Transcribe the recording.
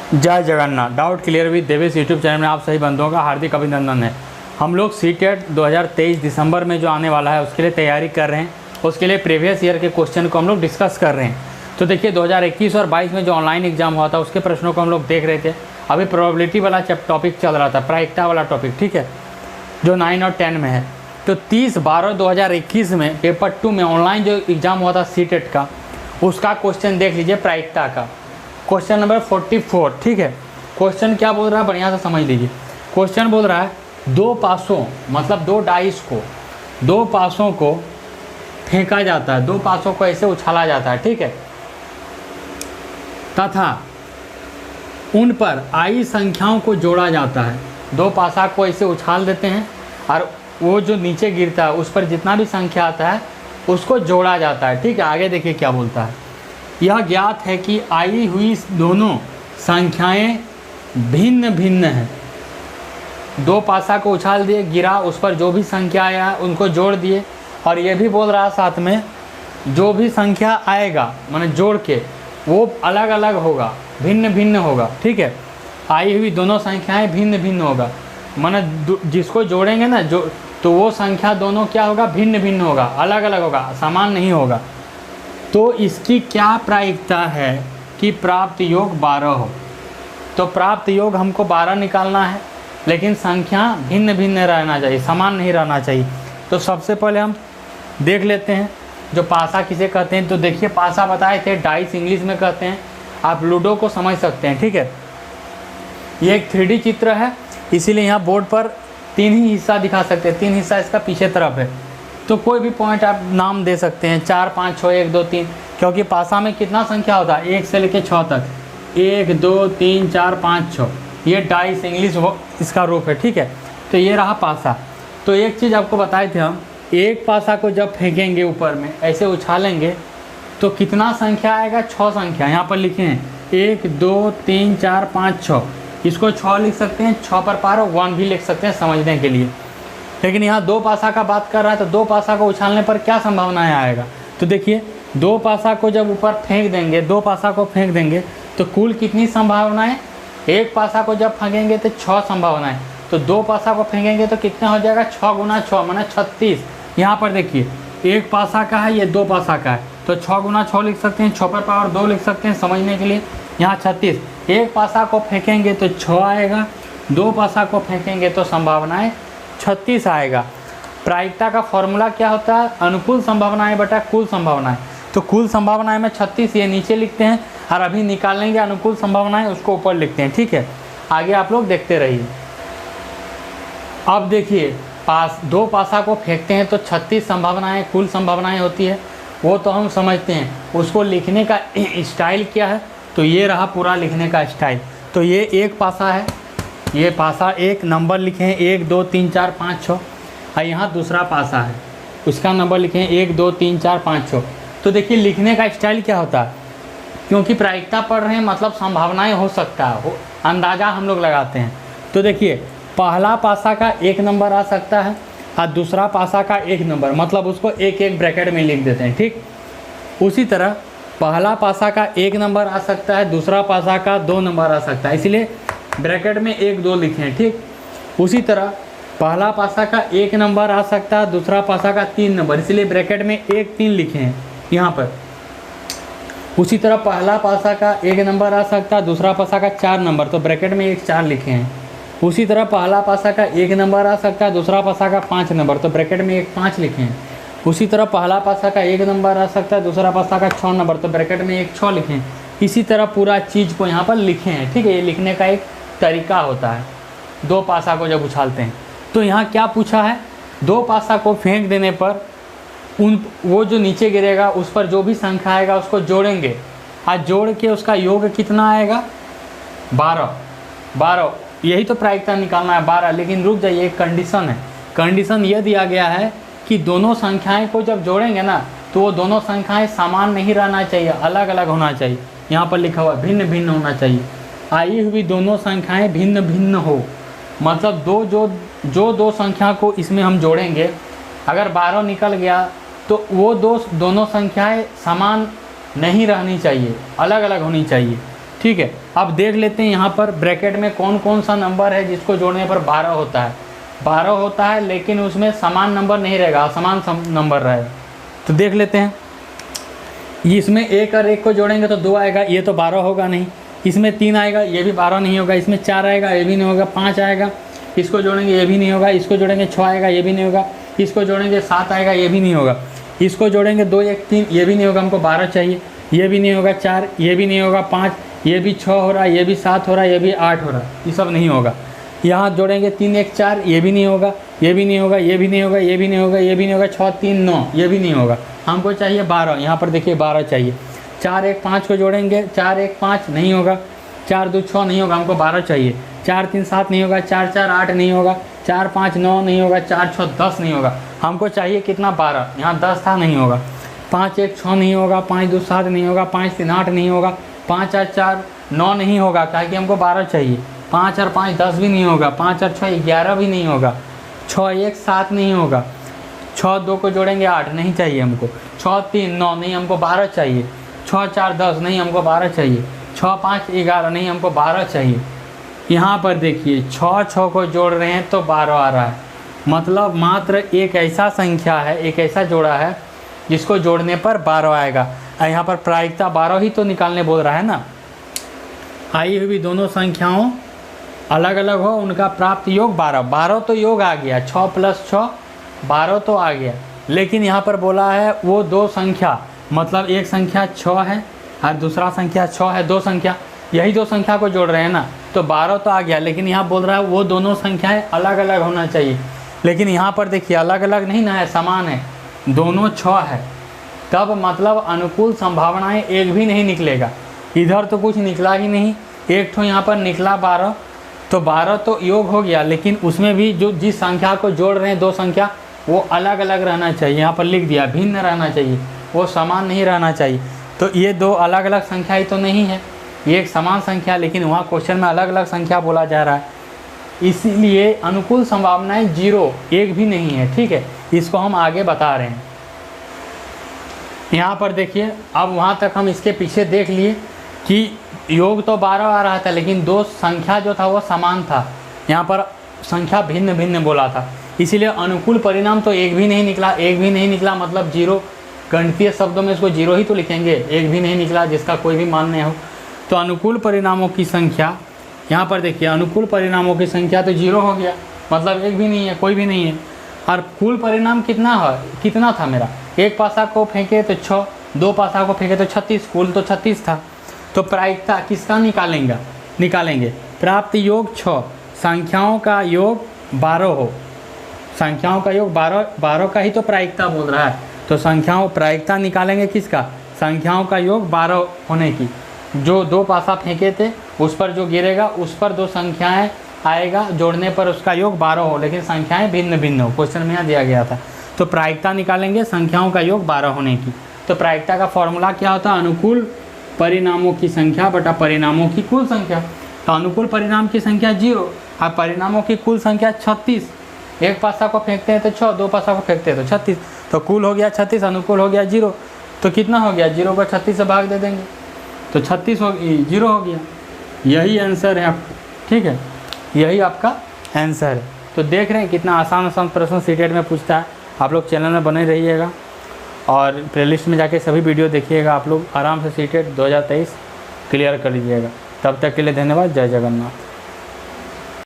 जय Jagannath. Doubt clear with Devesh YouTube channel में आप सभी बंधुओं का हार्दिक अभिनंदन है। हम लोग सीटेट 2023 दिसंबर में जो आने वाला है उसके लिए तैयारी कर रहे हैं। उसके लिए प्रीवियस ईयर के क्वेश्चन को हम लोग डिस्कस कर रहे हैं। तो देखिए 2021 और 22 में जो ऑनलाइन एग्जाम हुआ था उसके प्रश्नों को हम लोग देख रहे थे। अभी प्रोबेबिलिटी वाला टॉपिक चल रहा था, प्रायिकता वाला टॉपिक, ठीक है, जो 9 और 10 में है। तो 30/12/2021 में पेपर 2 में ऑनलाइन जो एग्ज़ाम हुआ था सीटेट का, उसका क्वेश्चन देख लीजिए, प्रायिकता का क्वेश्चन नंबर 44, ठीक है। क्वेश्चन क्या बोल रहा है, बढ़िया से समझ लीजिए। क्वेश्चन बोल रहा है दो पासों मतलब दो पासों को फेंका जाता है, दो पासों को ऐसे उछाला जाता है, ठीक है, तथा उन पर आई संख्याओं को जोड़ा जाता है। दो पासा को ऐसे उछाल देते हैं और वो जो नीचे गिरता है उस पर जितना भी संख्या आता है उसको जोड़ा जाता है, ठीक है। आगे देखिए क्या बोलता है। यह ज्ञात है कि आई हुई दोनों संख्याएं भिन्न भिन्न हैं। दो पासा को उछाल दिए, गिरा, उस पर जो भी संख्या आया उनको जोड़ दिए, और ये भी बोल रहा साथ में जो भी संख्या आएगा माने जोड़ के वो अलग अलग होगा, भिन्न भिन्न होगा, ठीक है। आई हुई दोनों संख्याएं भिन्न भिन्न होगा माने जिसको जोड़ेंगे ना जो, तो वो संख्या दोनों क्या होगा, भिन्न भिन्न होगा, अलग अलग होगा, समान नहीं होगा। तो इसकी क्या प्रायिकता है कि प्राप्त योग 12 हो। तो प्राप्त योग हमको 12 निकालना है, लेकिन संख्या भिन्न भिन्न रहना चाहिए, समान नहीं रहना चाहिए। तो सबसे पहले हम देख लेते हैं जो पासा किसे कहते हैं। तो देखिए पासा बताए थे, डाइस इंग्लिश में कहते हैं, आप लूडो को समझ सकते हैं, ठीक है। ये एक 3D चित्र है, इसीलिए यहाँ बोर्ड पर 3 ही हिस्सा दिखा सकते हैं। 3 हिस्सा इसका पीछे तरफ है, तो कोई भी पॉइंट आप नाम दे सकते हैं, 4 5 6 1 2 3, क्योंकि पासा में कितना संख्या होता है, 1 से लेकर 6 तक, 1 2 3 4 5 6। ये डाइस इंग्लिश इसका रूप है, ठीक है। तो ये रहा पासा। तो एक चीज़ आपको बताए थे हम, एक पासा को जब फेंकेंगे ऊपर में ऐसे उछालेंगे तो कितना संख्या आएगा, 6 संख्या यहाँ पर लिखे हैं, 1 2 3 4 5 6। इसको 6 लिख सकते हैं, 6 पर पार 1 भी लिख सकते हैं समझने के लिए। लेकिन यहाँ दो पासा का बात कर रहा है, तो दो पासा को उछालने पर क्या संभावनाएं आएगा। तो देखिए दो पासा को जब ऊपर फेंक देंगे, दो पासा को फेंक देंगे तो कुल कितनी संभावनाएं, एक पासा को जब फेंकेंगे तो 6 संभावनाएं, तो दो पासा को फेंकेंगे तो कितना हो जाएगा, 6 गुना 6 माने 36। यहाँ पर देखिए एक पासा का है, ये दो पासा का है, तो 6 गुना 6 लिख सकते हैं, 6 पर पावर 2 लिख सकते हैं समझने के लिए। यहाँ 36, एक पासा को फेंकेंगे तो 6 आएगा, दो पासा को फेंकेंगे तो संभावनाएं 36 आएगा। प्रायिकता का फॉर्मूला क्या होता है, अनुकूल संभावनाएं बटा कुल संभावनाएं। तो कुल संभावनाएं में 36 ये नीचे लिखते हैं, और अभी निकालेंगे अनुकूल संभावनाएं उसको ऊपर लिखते हैं, ठीक है। आगे आप लोग देखते रहिए। अब देखिए दो पासा को फेंकते हैं तो 36 संभावनाएं कुल संभावनाएं होती है, वो तो हम समझते हैं। उसको लिखने का स्टाइल क्या है, तो ये रहा पूरा लिखने का स्टाइल। तो ये एक पासा है, ये पासा एक नंबर लिखे हैं 1 2 3 4 5 6, और यहाँ दूसरा पासा है उसका नंबर लिखे हैं 1 2 3 4 5 6। तो देखिए लिखने का स्टाइल क्या होता है, क्योंकि प्रायिकता पढ़ रहे हैं मतलब संभावनाएं हो सकता है, अंदाज़ा हम लोग लगाते हैं। तो देखिए पहला पासा का 1 नंबर आ सकता है और दूसरा पासा का 1 नंबर, मतलब उसको 1 1 ब्रैकेट में लिख देते हैं, ठीक। उसी तरह पहला पासा का 1 नंबर आ सकता है, दूसरा पासा का 2 नंबर आ सकता है, इसलिए ब्रैकेट में 1 2 लिखे हैं, ठीक। उसी तरह पहला पासा का 1 नंबर आ सकता है, दूसरा पासा का 3 नंबर, इसलिए ब्रैकेट में 1 3 लिखे हैं यहाँ पर। उसी तरह पहला पासा का 1 नंबर आ सकता है, दूसरा पासा का 4 नंबर, तो ब्रैकेट में 1 4 लिखे हैं। उसी तरह पहला पासा का 1 नंबर आ सकता है, दूसरा पासा का 5 नंबर, तो ब्रैकेट में 1 5 लिखे हैं। उसी तरह पहला पासा का 1 नंबर आ सकता है, दूसरा पासा का 6 नंबर, तो ब्रैकेट में 1 6 लिखे हैं। इसी तरह पूरा चीज़ को यहाँ पर लिखे हैं, ठीक है। ये लिखने का एक तरीका होता है दो पासा को जब उछालते हैं। तो यहाँ क्या पूछा है, दो पासा को फेंक देने पर वो जो नीचे गिरेगा उस पर जो भी संख्या आएगा उसको जोड़ेंगे, और जोड़ के उसका योग कितना आएगा, 12। यही तो प्रायिकता निकालना है, 12। लेकिन रुक जाइए, एक कंडीशन है। कंडीशन ये दिया गया है कि दोनों संख्याएं को जब जोड़ेंगे ना तो वो दोनों संख्याएं समान नहीं रहना चाहिए, अलग अलग होना चाहिए। यहाँ पर लिखा हुआ भिन्न भिन्न होना चाहिए। आई हुई दोनों संख्याएं भिन्न भिन्न हो, मतलब जो दो संख्या को इसमें हम जोड़ेंगे, अगर 12 निकल गया तो वो दोनों संख्याएं समान नहीं रहनी चाहिए, अलग अलग होनी चाहिए। ठीक है। अब देख लेते हैं यहाँ पर ब्रैकेट में कौन कौन सा नंबर है जिसको जोड़ने पर 12 होता है। 12 होता है लेकिन उसमें समान नंबर नहीं रहेगा, असमान नंबर रहेगा। तो देख लेते हैं, इसमें 1 और 1 को जोड़ेंगे तो 2 आएगा, ये तो 12 होगा नहीं। इसमें 3 आएगा, ये भी 12 नहीं होगा। इसमें 4 आएगा, ये भी नहीं होगा। 5 आएगा, इसको जोड़ेंगे ये भी नहीं होगा। इसको जोड़ेंगे 6 आएगा, ये भी नहीं होगा। इसको जोड़ेंगे 7 आएगा, ये भी नहीं होगा। इसको जोड़ेंगे 2 1 3, ये भी नहीं होगा, हमको 12 चाहिए। ये भी नहीं होगा। 4, ये भी नहीं होगा। 5, ये भी 6 हो रहा है, ये भी 7 हो रहा है, ये भी 8 हो रहा है, ये सब नहीं होगा। यहाँ जोड़ेंगे 3 1 4, ये भी नहीं होगा, ये भी नहीं होगा, ये भी नहीं होगा, ये भी नहीं होगा, ये भी नहीं होगा। 6 3 9, ये भी नहीं होगा। हमको चाहिए 12, यहाँ पर देखिए 12 चाहिए। 4 1 5 को जोड़ेंगे, 4 1 5 नहीं होगा। 4 2 6 नहीं होगा, हमको 12 चाहिए। 4 3 7 नहीं होगा। 4 4 8 नहीं होगा। 4 5 9 नहीं होगा। 4 6 10 नहीं होगा। हमको चाहिए कितना? 12। यहाँ 10 था, नहीं होगा। 5 1 6 नहीं होगा। 5 2 7 नहीं होगा। 5 3 8 नहीं होगा। 5 8 4 9 नहीं होगा, क्या कि हमको 12 चाहिए। 5 और 5 10 भी नहीं होगा। 5 और 6 11 भी नहीं होगा। 6 1 7 नहीं होगा। 6 2 को जोड़ेंगे 8 नहीं चाहिए हमको। 6 3 9 नहीं, हमको 12 चाहिए। 6 4 10 नहीं, हमको 12 चाहिए। 6 5 11 नहीं, हमको 12 चाहिए। यहाँ पर देखिए 6 6 को जोड़ रहे हैं तो 12 आ रहा है। मतलब मात्र एक ऐसा संख्या है, एक ऐसा जोड़ा है जिसको जोड़ने पर 12 आएगा। यहाँ पर प्रायिकता 12 ही तो निकालने बोल रहा है ना। आई हुई दोनों संख्याओं अलग अलग हो, उनका प्राप्त योग 12। 12 तो योग आ गया, 6 + 6 12 तो आ गया। लेकिन यहाँ पर बोला है वो दो संख्या, मतलब एक संख्या 6 है और दूसरा संख्या 6 है। दो संख्या, यही दो संख्या को जोड़ रहे हैं ना, तो 12 तो आ गया। लेकिन यहाँ बोल रहा है वो दोनों संख्याएं अलग अलग होना चाहिए। लेकिन यहाँ पर देखिए अलग अलग नहीं ना है, समान है, दोनों 6 है। तब मतलब अनुकूल संभावनाएं एक भी नहीं निकलेगा। इधर तो कुछ निकला ही नहीं, एक ठो यहाँ पर निकला 12, तो 12 तो योग हो गया। लेकिन उसमें भी जो जिस संख्या को जोड़ रहे हैं दो संख्या, वो अलग अलग रहना चाहिए। यहाँ पर लिख दिया भिन्न रहना चाहिए, वो समान नहीं रहना चाहिए। तो ये दो अलग अलग संख्या ही तो नहीं है, ये एक समान संख्या, लेकिन वहाँ क्वेश्चन में अलग अलग संख्या बोला जा रहा है। इसीलिए अनुकूल संभावनाएं 0 एक भी नहीं है। ठीक है, इसको हम आगे बता रहे हैं। यहाँ पर देखिए, अब वहाँ तक हम इसके पीछे देख लिए कि योग तो 12 आ रहा था, लेकिन दो संख्या जो था वो समान था। यहाँ पर संख्या भिन्न भिन्न बोला था, इसीलिए अनुकूल परिणाम तो एक भी नहीं निकला। एक भी नहीं निकला मतलब 0, गणितीय शब्दों में इसको 0 ही तो लिखेंगे। एक भी नहीं निकला जिसका कोई भी मान नहीं हो। तो अनुकूल परिणामों की संख्या, यहाँ पर देखिए अनुकूल परिणामों की संख्या तो 0 हो गया, मतलब एक भी नहीं है, कोई भी नहीं है। और कुल परिणाम कितना था मेरा? एक पासा को फेंके तो 6, दो पासा को फेंके तो 36, कुल तो 36 था। तो प्रायिकता किसका निकालेंगे? प्राप्त योग 6, संख्याओं का योग 12 हो। संख्याओं का योग 12 का ही तो प्रायिकता बोल रहा है। तो प्रायिकता निकालेंगे किसका? संख्याओं का योग 12 होने की। जो दो पासा फेंके थे उस पर जो गिरेगा उस पर दो संख्याएं आएगा, जोड़ने पर उसका योग 12 हो, लेकिन संख्याएं भिन्न भिन्न हो। क्वेश्चन में यहाँ दिया गया था। तो प्रायिकता निकालेंगे संख्याओं का योग 12 होने की। तो प्रायिकता का फॉर्मूला क्या होता है? अनुकूल परिणामों की संख्या बटा परिणामों की कुल संख्या। तो अनुकूल परिणाम की संख्या 0 और परिणामों की कुल संख्या 36। एक पासा को फेंकते हैं तो 6, दो पासा को फेंकते हैं तो 36, तो कुल हो गया 36, अनुकूल हो गया 0। तो कितना हो गया? 0 को 36 से भाग दे देंगे तो 36 0 हो गया। यही आंसर है आप, ठीक है, यही आपका आंसर है। तो देख रहे हैं कितना आसान प्रश्न सीटेट में पूछता है। आप लोग चैनल में बने रहिएगा और प्लेलिस्ट में जाके सभी वीडियो देखिएगा। आप लोग आराम से सीटेट 2023 क्लियर कर लीजिएगा। तब तक के लिए धन्यवाद। जय जगन्नाथ।